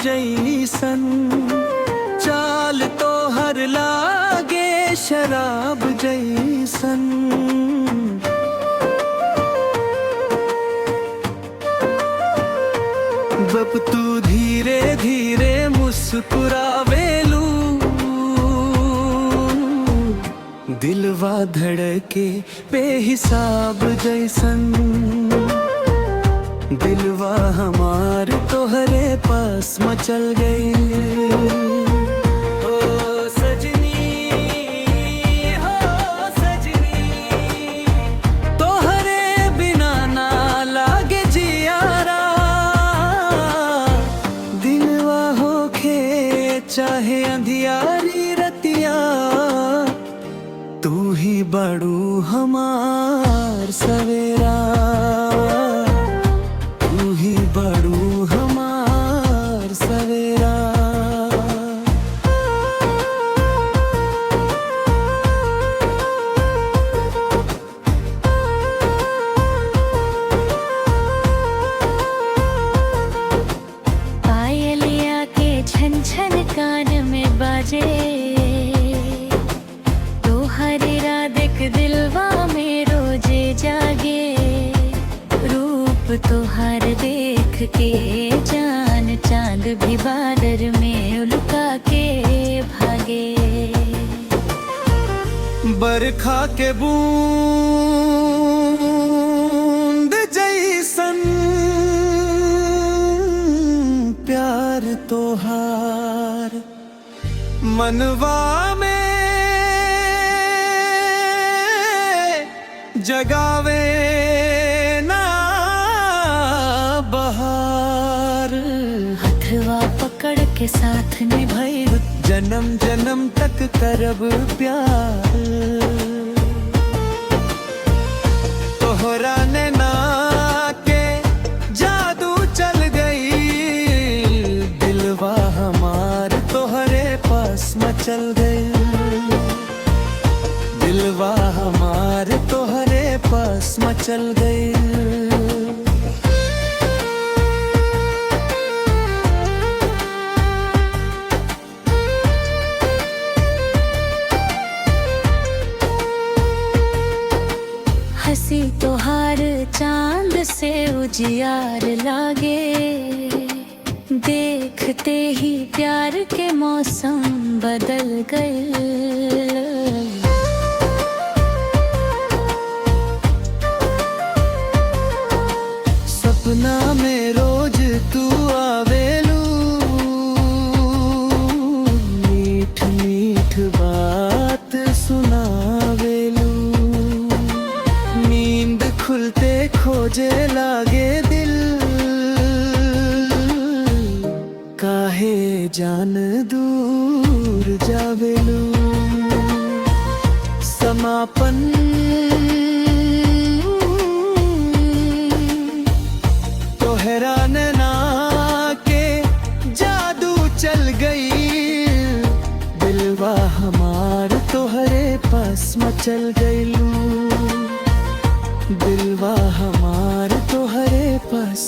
जैसन, चाल तो हर लागे शराब जैसन। जब तू धीरे धीरे मुस्कुरावेलू, दिलवा धड़के बेहिसाब जैसन। दिलवा हमार तोहरे पास मचल गई। हो सजनी, हो सजनी, तोहरे बिना ना लागे जियारा। दिलवा होखे चाहे अंधियारी रतिया, तू ही बड़ू हमार सवेरा। तू ही बड़ू हमार सवेरा। पायलिया के छन छन कान में बाजे, दिलवा में रोजे जागे। रूप तुहार देख के जान चांद भी बादर में लुका के भागे। बरखा के बूंद जैसन प्यार तोहार मनवा में जगावे ना बहार। हथवा पकड़ के साथ निभाई, जन्म जन्म तक करब प्यार। तोहरा नैना के जादू चल गई। दिलवा हमार तोहरे पास मचल गई। दिलवा हमार तोहरे पास मचल गई। हंसी तोहार चांद से उजियार लागे। देखते ही प्यार के मौसम बदल गए। सपना में रोज तू आवेलू, मीठ मीठ बात सुनावेलू। नींद खुलते खोजे लागे दिल, काहे जान दूर जावेलू। समापन तोहराने ना के जादू चल गई। दिलवा हमार तोहरे पास मचल गईलू। दिलवा हमार तोहरे पास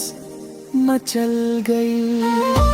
मचल गई।